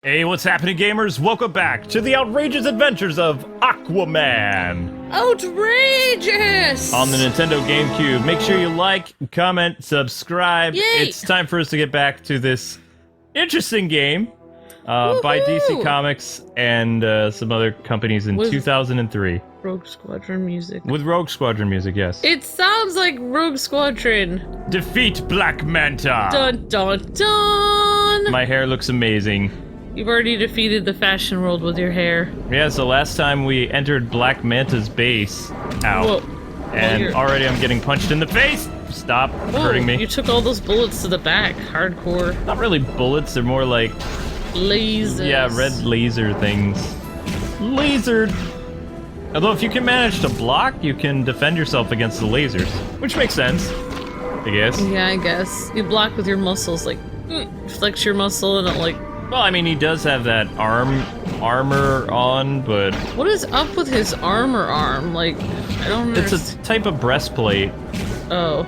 Hey, what's happening, gamers? Welcome back to the outrageous adventures of Aquaman! Outrageous! On the Nintendo Gamecube. Make sure you like, comment, subscribe. Yay! It's time for us to get back to this interesting game by DC Comics and some other companies in 2003. Rogue Squadron music. With Rogue Squadron music, yes. It sounds like Rogue Squadron. Defeat Black Manta! Dun dun dun! My hair looks amazing. You've already defeated the fashion world with your hair. Yeah, so last time we entered Black Manta's base. Ow. Whoa. And already I'm getting punched in the face! Stop hurting me. You took all those bullets to the back. Hardcore. Not really bullets, they're more like... Lasers. Yeah, red laser things. Lasered! Although if you can manage to block, you can defend yourself against the lasers. Which makes sense, I guess. Yeah, I guess. You block with your muscles, like, flex your muscle and it like... Well, I mean, he does have that armor on, but... What is up with his armor arm? Like, I don't understand. It's a type of breastplate. Oh.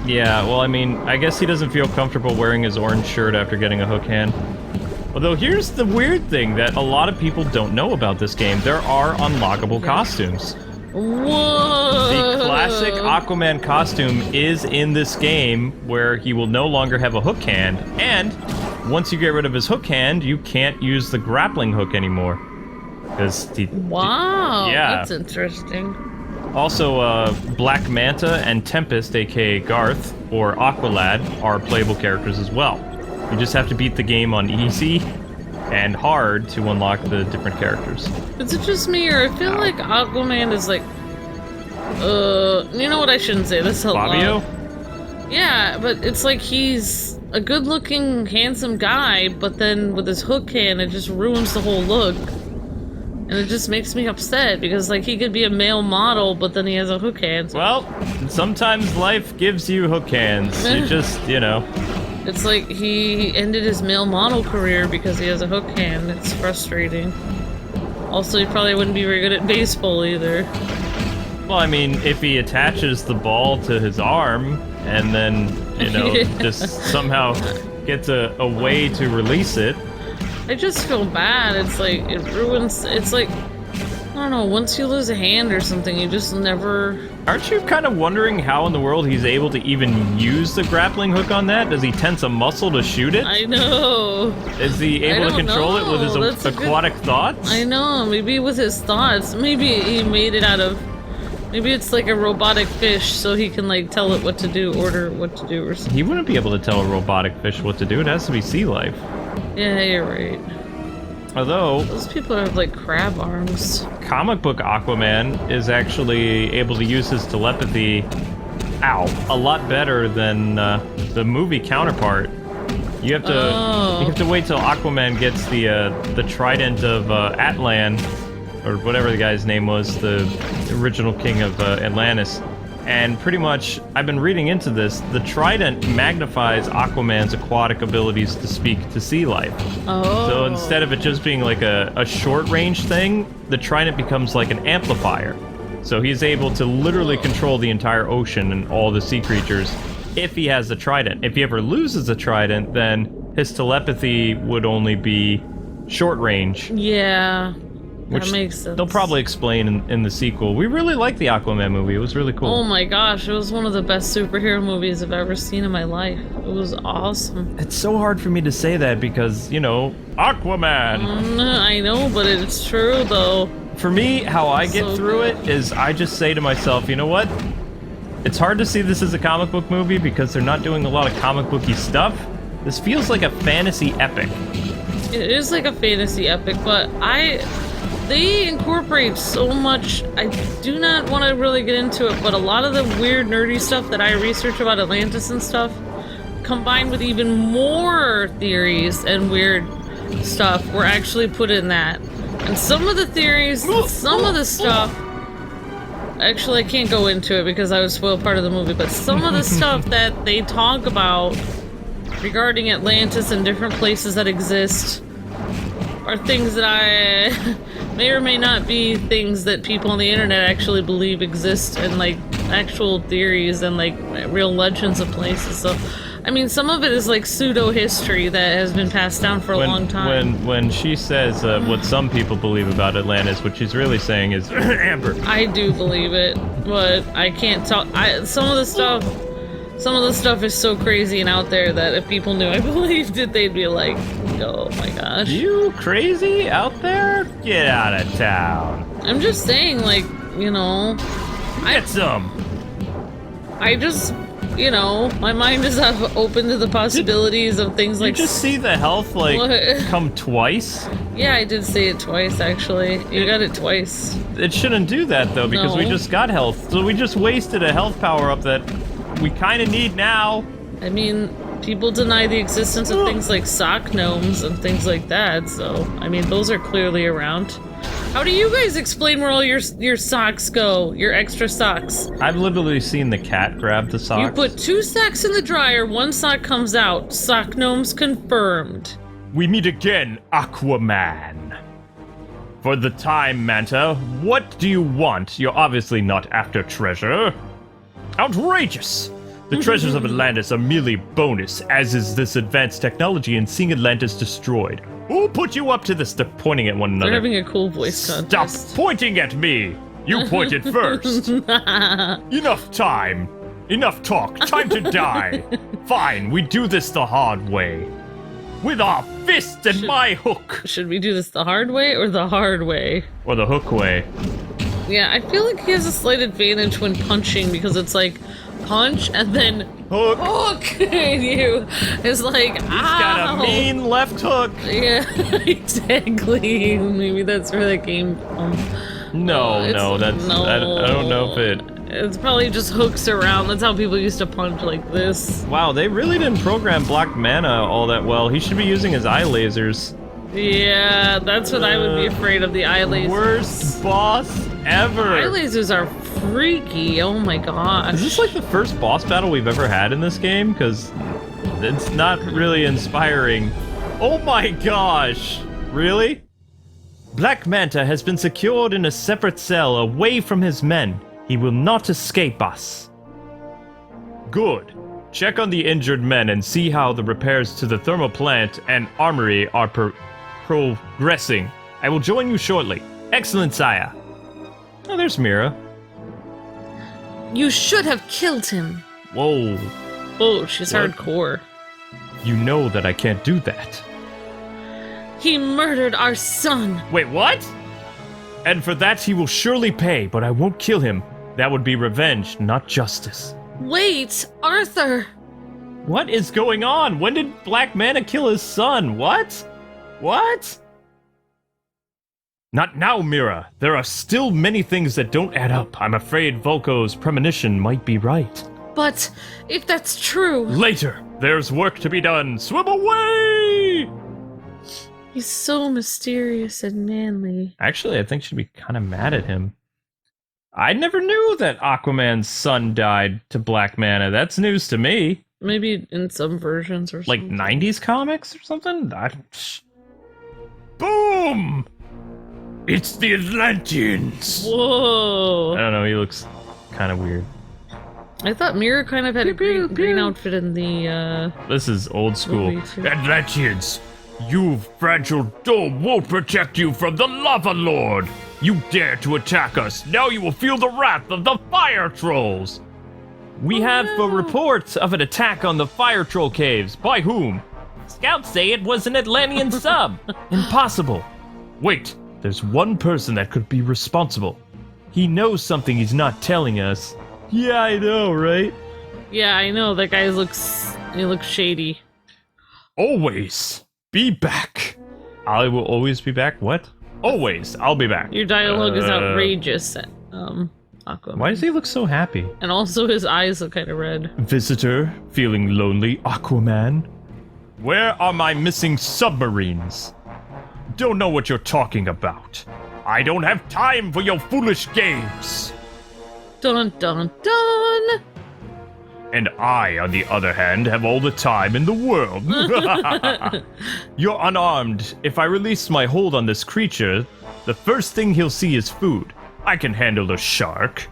Yeah, well, I mean, I guess he doesn't feel comfortable wearing his orange shirt after getting a hook hand. Although, here's the weird thing that a lot of people don't know about this game. There are unlockable costumes. Whoa! The classic Aquaman costume is in this game, where he will no longer have a hook hand, and once you get rid of his hook hand, you can't use the grappling hook anymore. Wow, yeah. That's interesting. Also, Black Manta and Tempest, aka Garth, or Aqualad, are playable characters as well. You just have to beat the game on easy and hard to unlock the different characters. Is it just me, or I feel like Aquaman is like... you know what, I shouldn't say this out loud. Fabio? Yeah, but it's like he's a good-looking, handsome guy, but then with his hook hand, it just ruins the whole look. And it just makes me upset, because like he could be a male model, but then he has a hook hand. So... Well, sometimes life gives you hook hands. You just, you know... It's like he ended his male model career because he has a hook hand. It's frustrating. Also, he probably wouldn't be very good at baseball either. Well, I mean, if he attaches the ball to his arm and then, you know, just somehow gets a way to release it. I just feel bad. It's like, it ruins, it's like, I don't know, once you lose a hand or something, you just never... Aren't you kind of wondering how in the world he's able to even use the grappling hook on that? Does he tense a muscle to shoot it? I know. Is he able to control it with his aquatic thoughts? I know, maybe with his thoughts. Maybe he made it out of... Maybe it's like a robotic fish, so he can like tell it what to do, order what to do or something. He wouldn't be able to tell a robotic fish what to do. It has to be sea life. Yeah, you're right. Although... Those people have like crab arms. Comic book Aquaman is actually able to use his telepathy, a lot better than the movie counterpart. You have to wait till Aquaman gets the trident of Atlan, or whatever the guy's name was, the original king of Atlantis. And pretty much, I've been reading into this, the trident magnifies Aquaman's aquatic abilities to speak to sea life. Oh. So instead of it just being like a short-range thing, the trident becomes like an amplifier. So he's able to literally control the entire ocean and all the sea creatures if he has the trident. If he ever loses the trident, then his telepathy would only be short-range. Yeah. Which that makes sense. They'll probably explain in the sequel. We really liked the Aquaman movie. It was really cool. Oh my gosh, it was one of the best superhero movies I've ever seen in my life. It was awesome. It's so hard for me to say that because, you know, Aquaman! I know, but it's true though. For me, how I get So through good. it is I just say to myself, you know what? It's hard to see this as a comic book movie because they're not doing a lot of comic booky stuff. This feels like a fantasy epic. It is like a fantasy epic, but they incorporate so much. I do not want to really get into it, but a lot of the weird nerdy stuff that I research about Atlantis and stuff, combined with even more theories and weird stuff, were actually put in that. And some of the theories, some of the stuff, actually I can't go into it because I would spoil part of the movie, but some of the stuff that they talk about regarding Atlantis and different places that exist are things that I may or may not be things that people on the internet actually believe exist, and like actual theories and like real legends of places. So I mean, some of it is like pseudo history that has been passed down for a long time. When she says what some people believe about Atlantis, what she's really saying is Amber. I do believe it, but I can't talk. Some of the stuff is so crazy and out there that if people knew I believed it, they'd be like, "Oh my gosh, you crazy out there? Get out of town." I'm just saying, like, you know, get some. I just, you know, my mind is open to the possibilities of things like. You just see the health like What? come twice. Yeah, I did say it twice actually. You got it twice. It shouldn't do that though, because we No. just got health, so we just wasted a health power up that we kind of need now. I mean, people deny the existence of things like sock gnomes and things like that, so, I mean, those are clearly around. How do you guys explain where all your socks go? Your extra socks? I've literally seen the cat grab the socks. You put 2 socks in the dryer, 1 sock comes out. Sock gnomes confirmed. We meet again, Aquaman. For the time, Manta, what do you want? You're obviously not after treasure. Outrageous! The treasures of Atlantis are merely bonus, as is this advanced technology in seeing Atlantis destroyed. Who put you up to this? They're pointing at one another. They're having a cool voice contest. Stop pointing at me! You pointed first! Enough time! Enough talk! Time to die! Fine, we do this the hard way. With our fist and my hook! Should we do this the hard way or the hard way? Or the hook way. Yeah, I feel like he has a slight advantage when punching because it's like punch and then hook and you. It's like, He's got a mean left hook. Yeah, exactly. Maybe that's where that came from. No, that's no. I don't know if it. It's probably just hooks around. That's how people used to punch like this. Wow, they really didn't program Black Manta all that well. He should be using his eye lasers. Yeah, that's what I would be afraid of, the eye lasers. Worst boss ever. Eye lasers are freaky. Oh my gosh. Is this like the first boss battle we've ever had in this game? Because it's not really inspiring. Oh my gosh. Really? Black Manta has been secured in a separate cell away from his men. He will not escape us. Good. Check on the injured men and see how the repairs to the thermal plant and armory are progressing. I will join you shortly. Excellent, sire. Oh, there's Mira. You should have killed him. Whoa. Oh, she's What? hardcore. You know that I can't do that. He murdered our son. Wait, what? And for that he will surely pay, but I won't kill him. That would be revenge, not justice. Wait, Arthur. What is going on? When did Black Manta kill his son? What? What? Not now, Mira. There are still many things that don't add up. I'm afraid Volko's premonition might be right. But if that's true... Later. There's work to be done. Swim away! He's so mysterious and manly. Actually, I think she'd be kind of mad at him. I never knew that Aquaman's son died to Black Manta. That's news to me. Maybe in some versions or Like something. 90s comics or something? Boom! It's the Atlanteans! Whoa. I don't know, he looks kind of weird. I thought Mira kind of had a green outfit in the, This is old school. movie, too. Atlanteans! You fragile dome won't protect you from the Lava Lord! You dare to attack us! Now you will feel the wrath of the Fire Trolls! We have a report of an attack on the Fire Troll caves. By whom? Scouts say it was an Atlantean sub. Impossible. Wait, there's one person that could be responsible. He knows something he's not telling us. Yeah, I know, right? Yeah, I know, that guy looks shady. Always be back. I will always be back. What? Always, I'll be back. Your dialogue is outrageous, Aquaman. Why does he look so happy? And also his eyes look kind of red. Visitor, feeling lonely, Aquaman? Where are my missing submarines? Don't know what you're talking about. I don't have time for your foolish games. Dun dun dun! And I, on the other hand, have all the time in the world. You're unarmed. If I release my hold on this creature, the first thing he'll see is food. I can handle a shark.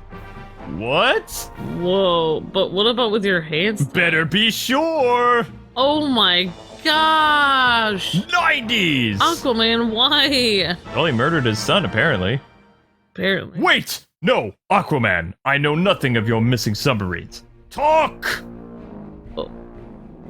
What? Whoa, but what about with your hands? Better be sure. Oh my gosh! 90s! Aquaman, why? Well, he murdered his son, apparently. Apparently. Wait! No, Aquaman, I know nothing of your missing submarines. Talk! Oh,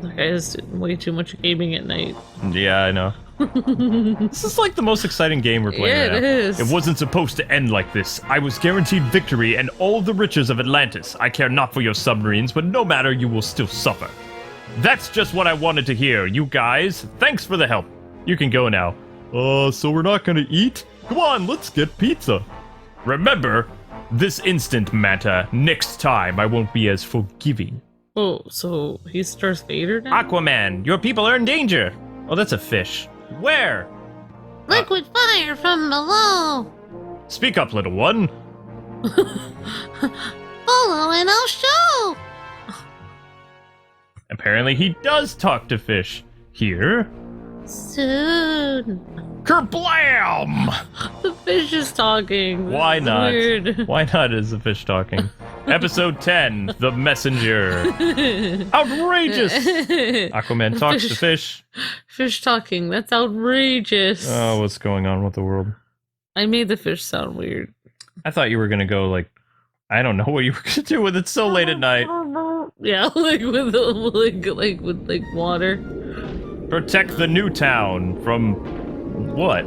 that guy is doing way too much gaming at night. Yeah, I know. This is like the most exciting game we're playing right now. Yeah, it is. It wasn't supposed to end like this. I was guaranteed victory and all the riches of Atlantis. I care not for your submarines, but no matter, you will still suffer. That's just what I wanted to hear, you guys. Thanks for the help. You can go now. So we're not gonna eat? Come on, let's get pizza. Remember, this instant, Manta. Next time, I won't be as forgiving. Oh, so he's Darth Vader now? Aquaman, your people are in danger. Oh, that's a fish. Where? Liquid fire from below. Speak up, little one. Follow and I'll show. Apparently he does talk to fish. Here. Soon. Kerblam! The fish is talking. Why That's not? Weird. Why not is the fish talking? Episode 10, The Messenger. Outrageous! Aquaman talks to fish. Fish talking. That's outrageous. Oh, what's going on with the world? I made the fish sound weird. I thought you were gonna go like, I don't know what you were gonna do with it so late at night. Yeah, like with water. Protect the new town from what?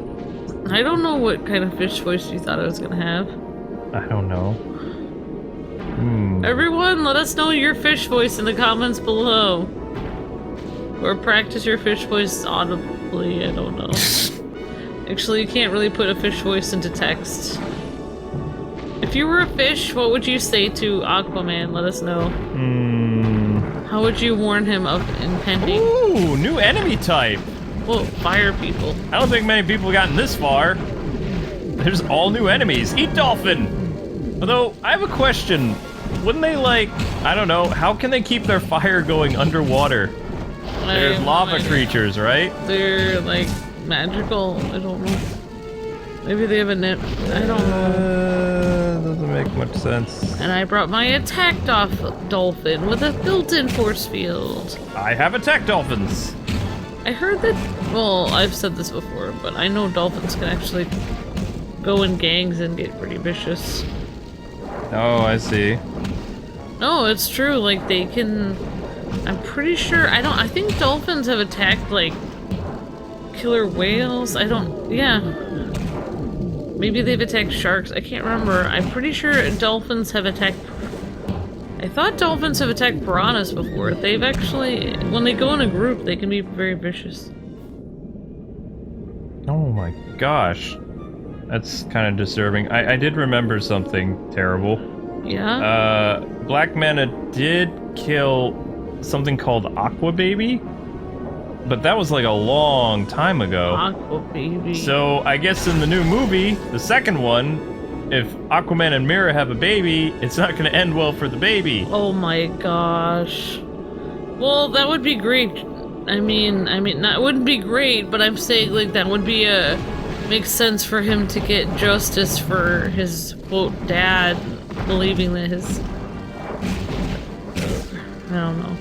I don't know what kind of fish voice you thought I was gonna have. I don't know. Everyone, let us know your fish voice in the comments below. Or practice your fish voice audibly, I don't know. Actually, you can't really put a fish voice into text. If you were a fish, what would you say to Aquaman? Let us know. How would you warn him of impending? Ooh, new enemy type. Well, fire people. I don't think many people have gotten this far. There's all new enemies. Eat dolphin! Although, I have a question. Wouldn't they, like, I don't know, how can they keep their fire going underwater? They're lava creatures, right? They're, like, magical. I don't know. Maybe they have a net. I don't know. Doesn't make much sense. And I brought my attack dolphin with a built-in force field. I have attack dolphins. I heard that, well, I've said this before, but I know dolphins can actually go in gangs and get pretty vicious. Oh, I see. No, it's true, like they can, I'm pretty sure, I think dolphins have attacked like killer whales, yeah. Maybe they've attacked sharks, I can't remember. I'm pretty sure dolphins have attacked, I thought dolphins have attacked piranhas before. They've actually, when they go in a group, they can be very vicious. Oh my gosh. That's kind of disturbing. I did remember something terrible. Yeah? Black Manta did kill something called Aqua Baby, but that was like a long time ago. Aqua Baby. So I guess in the new movie, the second one, if Aquaman and Mira have a baby, it's not going to end well for the baby. Oh my gosh. Well, that would be great. I mean, not, it wouldn't be great, but I'm saying like that would be makes sense for him to get justice for his quote dad believing that his I don't know.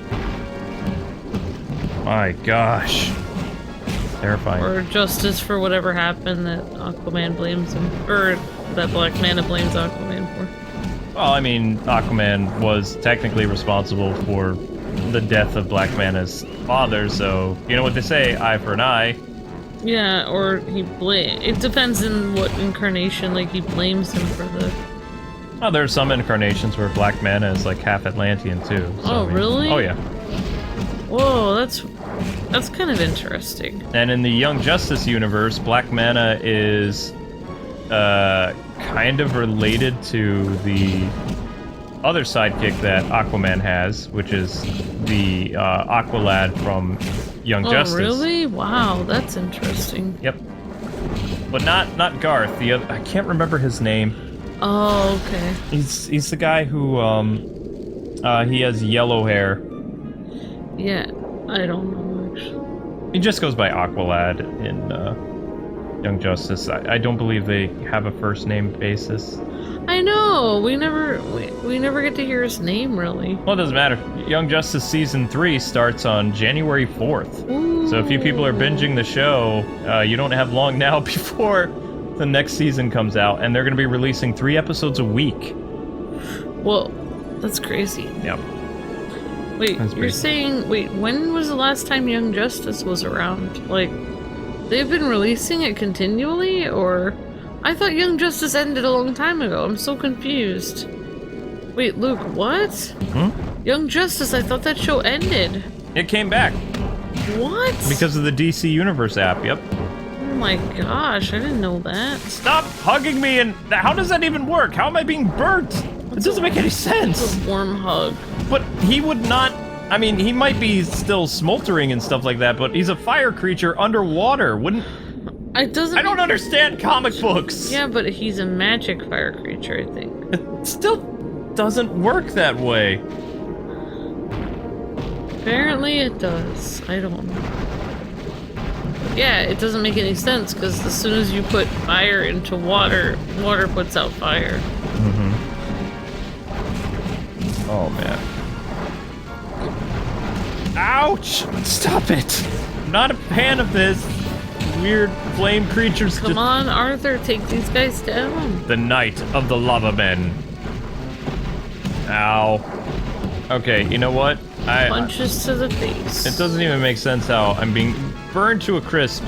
My gosh. Terrifying. Or justice for whatever happened that Aquaman blames him, or that Black Manta blames Aquaman for. Well, I mean, Aquaman was technically responsible for the death of Black Manta's father, so you know what they say, eye for an eye. Yeah, or it depends in what incarnation, like he blames him for the... Oh, there's some incarnations where Black Manta is like half Atlantean too. So, oh, I mean, really? Oh yeah. Whoa, that's kind of interesting. And in the Young Justice universe, Black Manta is kind of related to the other sidekick that Aquaman has, which is the Aqualad from Young Justice. Oh, really? Wow, that's interesting. Yep. But not Garth. The other, I can't remember his name. Oh, okay. He's the guy who he has yellow hair. Yeah, I don't know actually. He just goes by Aqualad Young Justice. I don't believe they have a first name basis. I know. We never get to hear his name really. Well, it doesn't matter. Young Justice Season 3 starts on January 4th. Ooh. So if you people are binging the show, you don't have long now before the next season comes out, and they're going to be releasing 3 episodes a week. Well, that's crazy. Yep. Wait, That's you're saying... Wait, when was the last time Young Justice was around? Like, they've been releasing it continually, or... I thought Young Justice ended a long time ago. I'm so confused. Wait, Luke, what? Young Justice, I thought that show ended. It came back. What? Because of the DC Universe app, yep. Oh my gosh, I didn't know that. Stop hugging me, and how does that even work? How am I being burnt? It doesn't make any sense. It's a warm hug. But he would not... I mean, he might be still smoldering and stuff like that, but he's a fire creature underwater. Wouldn't... It doesn't... I don't understand comic books! Yeah, but he's a magic fire creature, I think. It still doesn't work that way. Apparently it does. I don't know. Yeah, it doesn't make any sense, because as soon as you put fire into water, water puts out fire. Oh, man. Ouch! Stop it! I'm not a fan of this. Weird flame creatures. Come on, Arthur, take these guys down. The Night of the Lava Men. Ow. Okay, you know what? Punches to the face. It doesn't even make sense how I'm being burned to a crisp.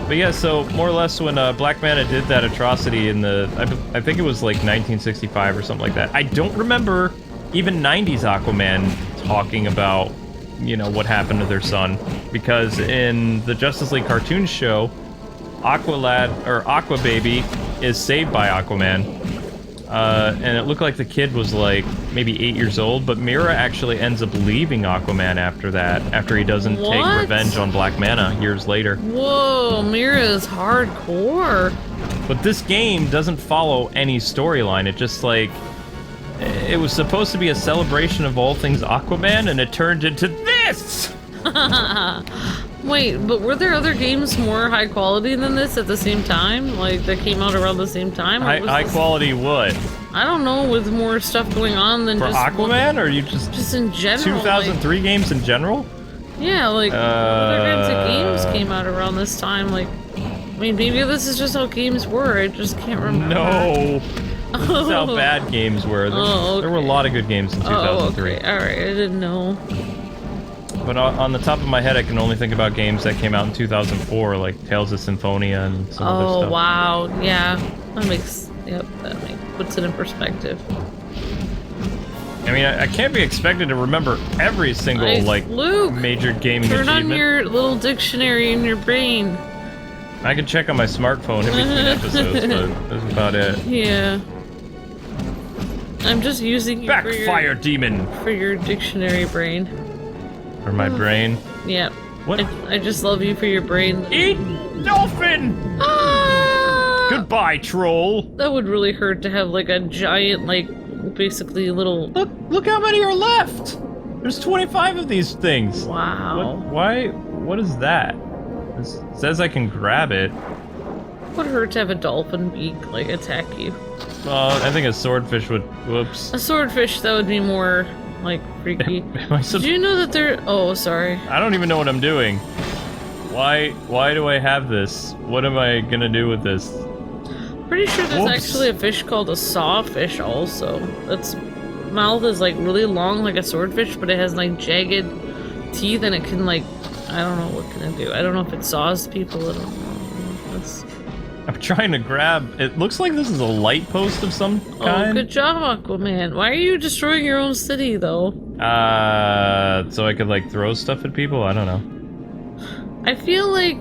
But yeah, so more or less when Black Manta did that atrocity in the... I think it was like 1965 or something like that. I don't remember even 90s Aquaman talking about, you know, what happened to their son. Because in the Justice League cartoon show, Aqua Baby is saved by Aquaman. And it looked like the kid was like maybe 8 years old, but Mira actually ends up leaving Aquaman after that, after he doesn't take revenge on Black Manta years later. Whoa, Mira is hardcore. But this game doesn't follow any storyline. It just like... It was supposed to be a celebration of all things Aquaman, and it turned into this! Wait, but were there other games more high quality than this at the same time? Like, that came out around the same time? High quality what? I don't know, with more stuff going on than For just... Aquaman, or you just... Just in general, 2003 games in general? Yeah, like, other kinds of games came out around this time, like... I mean, maybe this is just how games were, I just can't remember. No! This is how bad games were. There were a lot of good games in 2003. Okay. Alright, I didn't know. But on the top of my head, I can only think about games that came out in 2004, like Tales of Symphonia and some other stuff. Oh, wow. Yeah. That makes... Yep, puts it in perspective. I mean, I can't be expected to remember every single, Luke, major gaming achievement. Turn on your little dictionary in your brain. I can check on my smartphone in between episodes, but that's about it. Yeah. I'm just using you Backfire demon! For your dictionary brain. For my brain? Yeah. What? I just love you for your brain. Eat dolphin! Ah! Goodbye, troll! That would really hurt to have like a giant, like, basically little... Look how many are left! There's 25 of these things! Wow. What is that? It says I can grab it. Would hurt to have a dolphin beak, like, attack you. I think a swordfish would... Whoops. A swordfish, that would be more, like, freaky. Did you know that they're... Oh, sorry. I don't even know what I'm doing. Why do I have this? What am I gonna do with this? Pretty sure there's actually a fish called a sawfish also. Its mouth is, like, really long like a swordfish, but it has, like, jagged teeth and it can, like... I don't know what can it do. I don't know if it saws people. I don't know. I'm trying to grab... It looks like this is a light post of some kind. Oh, good job, Aquaman. Why are you destroying your own city, though? So I could, like, throw stuff at people? I don't know. I feel like...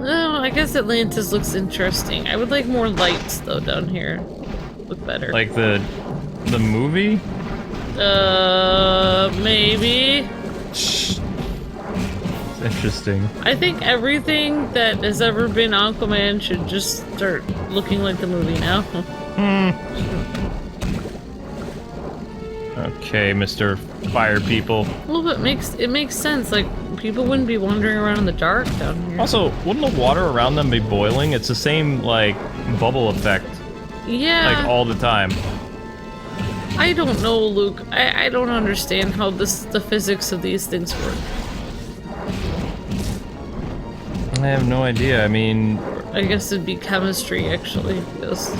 Oh, I guess Atlantis looks interesting. I would like more lights, though, down here. Look better. Like the movie? Maybe. Shh. Interesting. I think everything that has ever been Aquaman should just start looking like the movie now. Okay, Mr. Fire People. Well, it makes sense. Like, people wouldn't be wandering around in the dark down here. Also, wouldn't the water around them be boiling? It's the same, like, bubble effect, Yeah. like, all the time. I don't know, Luke. I don't understand how the physics of these things work. I have no idea. I mean... I guess it'd be chemistry, actually, because...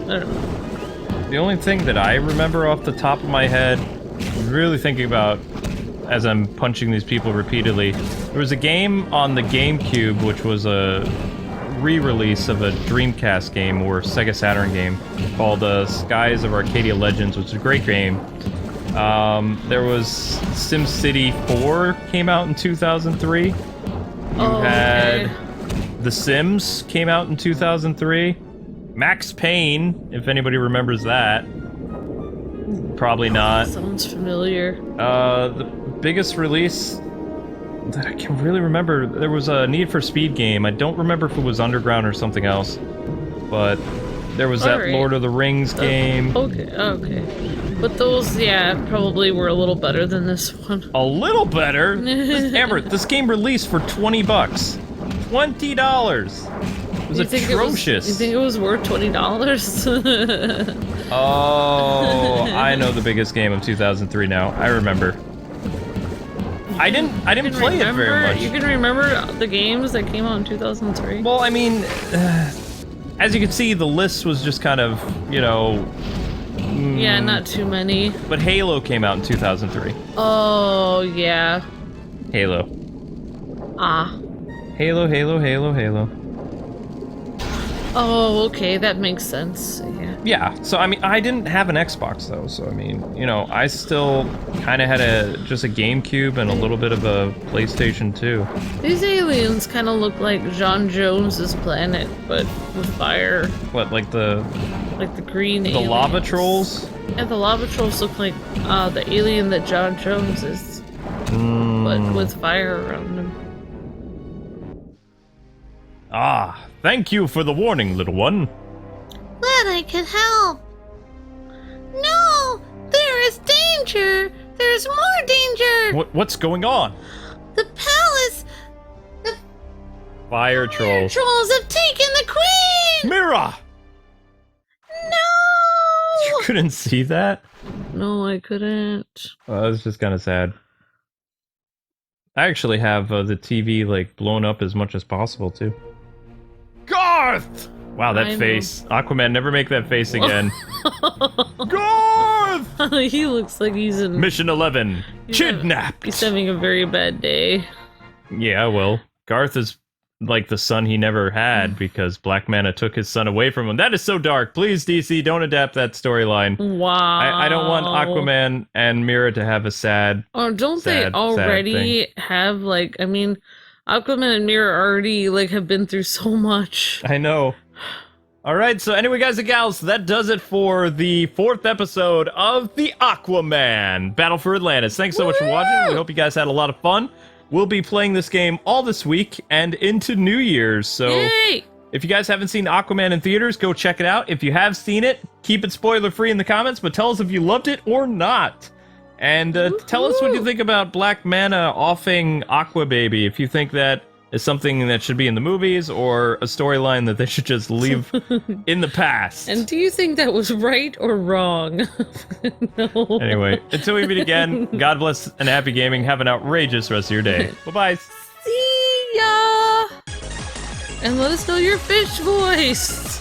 I don't know. The only thing that I remember off the top of my head, really thinking about as I'm punching these people repeatedly, there was a game on the Gamecube, which was a re-release of a Dreamcast game or Sega Saturn game called Skies of Arcadia Legends, which is a great game. There was SimCity 4 came out in 2003. You had The Sims came out in 2003. Max Payne, if anybody remembers that. Probably not. Sounds familiar. The biggest release that I can really remember, there was a Need for Speed game. I don't remember if it was Underground or something else. But there was that Lord of the Rings game. Okay. But those, yeah, probably were a little better than this one. A little better? Amber, this game released for $20. $20! It was atrocious. You think it was worth $20? Oh, I know the biggest game of 2003 now. I remember. I didn't play it very much. You can remember the games that came out in 2003? Well, I mean, as you can see, the list was just kind of, you know... Yeah, not too many. But Halo came out in 2003. Oh, yeah. Halo. Halo. Oh, okay, that makes sense. Yeah, so I mean, I didn't have an Xbox though, so I mean, you know, I still kind of had just a GameCube and a little bit of a PlayStation 2. These aliens kind of look like John Jones's planet, but with fire. What, like the green aliens. The lava trolls? Yeah, the lava trolls look like the alien that John Jones is, but with fire around them. Ah, thank you for the warning, little one. Glad I could help. No! There is danger! There's more danger! What's going on? The palace! The Fire trolls. trolls have taken the queen! Mira! No! You couldn't see that? No, I couldn't. Well, that was just kind of sad. I actually have the TV, like, blown up as much as possible, too. Garth! Wow, that face. Aquaman, never make that face again. Garth! He looks like he's in... Mission 11. Kidnapped! He's having a very bad day. Yeah, well, Garth is like the son he never had because Black Manta took his son away from him. That is so dark. Please, DC, don't adapt that storyline. Wow. I don't want Aquaman and Mira to have a sad... Oh, don't they already have, like... I mean, Aquaman and Mira already, like, have been through so much. I know. Alright, so anyway, guys and gals, that does it for the 4th episode of the Aquaman Battle for Atlantis. Thanks so much for watching. We hope you guys had a lot of fun. We'll be playing this game all this week and into New Year's, so... Yay! If you guys haven't seen Aquaman in theaters, go check it out. If you have seen it, keep it spoiler-free in the comments, but tell us if you loved it or not. And tell us what you think about Black Manta offing Aqua Baby, if you think that is something that should be in the movies or a storyline that they should just leave in the past. And do you think that was right or wrong? No. Anyway, until we meet again, God bless and happy gaming. Have an outrageous rest of your day. Bye-bye. See ya! And let us know your fish voice!